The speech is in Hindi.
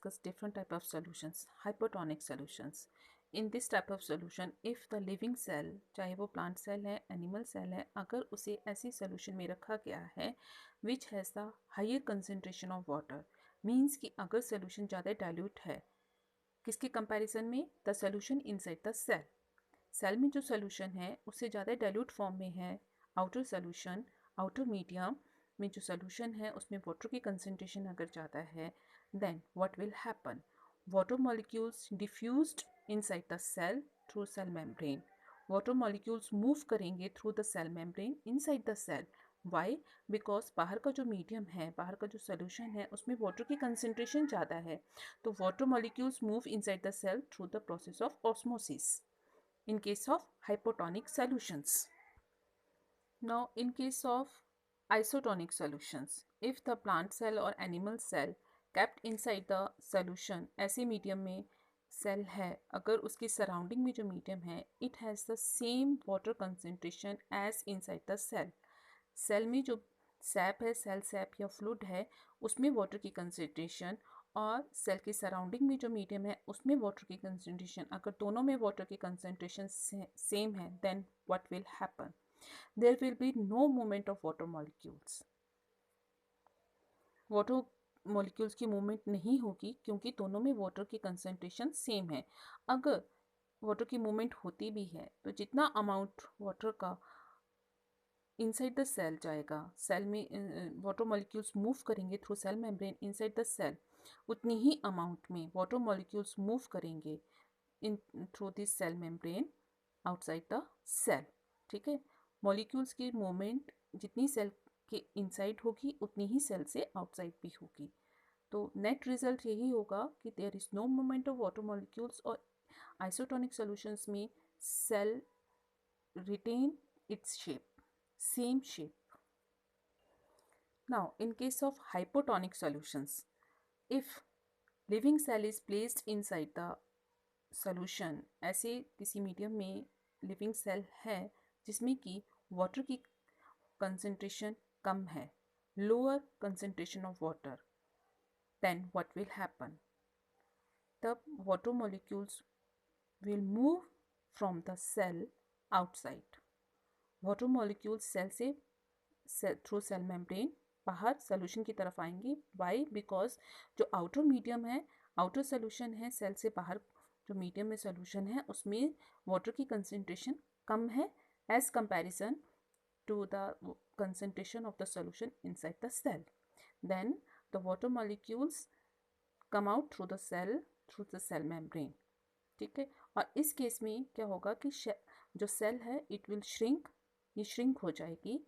discuss different type of solutions. Hypertonic solutions. In this type of solution, if the living cell, चाहे वो plant cell है, animal cell है, अगर उसे ऐसी solution में रखा गया है which has the higher concentration of water, means कि अगर solution ज़्यादा dilute है, किसके comparison में? The solution inside the cell. Cell में जो सोल्यूशन है उससे ज़्यादा डाइल्यूट फॉर्म में है आउटर सोल्यूशन, आउटर मीडियम में जो सोल्यूशन है उसमें वाटर की कंसंट्रेशन अगर ज़्यादा है, then what will happen? Water molecules diffused inside the cell through cell membrane. Water molecules move करेंगे through the cell membrane inside the cell. Why? Because बाहर का जो मीडियम है, बाहर का जो सोल्यूशन है उसमें वाटर की कंसंट्रेशन ज़्यादा है, तो water molecules move inside the cell through the process of osmosis in case of hypotonic solutions. Now, in case of isotonic solutions, if the plant cell or animal cell kept inside the solution, ऐसे मीडियम में सेल है, अगर उसकी सराउंडिंग में जो मीडियम है it has the same water concentration as inside the cell. Cell में जो सैप है, सेल सैप या फ्लूइड है, उसमें वाटर की कंसंट्रेशन और सेल के सराउंडिंग में जो मीडियम है उसमें वाटर की कंसंट्रेशन, अगर दोनों में वाटर की कंसंट्रेशन सेम है, then what will happen? There will be no movement of water molecules. Water molecules की मूवमेंट नहीं होगी क्योंकि दोनों में वाटर की कंसंट्रेशन सेम है. अगर वाटर की मूवमेंट होती भी है तो जितना अमाउंट वाटर का इनसाइड द सेल जाएगा, सेल में वाटर मॉलिक्यूल्स मूव करेंगे through cell membrane inside the cell, उतनी ही अमाउंट में वाटर मॉलिक्यूल्स मूव करेंगे in through this cell membrane outside the cell. ठीक है, मॉलिक्यूल्स की मूवमेंट जितनी सेल के इनसाइड होगी उतनी ही सेल से आउटसाइड भी होगी. तो नेट रिजल्ट यही होगा कि there is no movement of water molecules, और आइसोटोनिक सॉल्यूशंस में cell retain its shape, same shape. Now, in case of hypotonic solutions, if living cell is placed inside the solution, ऐसे किसी मीडियम में लिविंग सेल है जिसमें कि वाटर की कंसंट्रेशन कम है, lower concentration of water, then what will happen? तब water molecules will move from the cell outside. Water molecules cell से थ्रू सेल मेम्ब्रेन बाहर सोल्यूशन की तरफ आएंगे. वाई? बिकॉज जो आउटर मीडियम है, आउटर सोल्यूशन है, सेल से बाहर जो मीडियम में सोल्यूशन है उसमें वाटर की कंसंट्रेशन कम है as comparison to the concentration of the solution inside the cell. Then the water molecules come out through the cell membrane. ठीक है, और इस केस में क्या होगा कि जो सेल है इट विल श्रिंक, ये श्रिंक हो जाएगी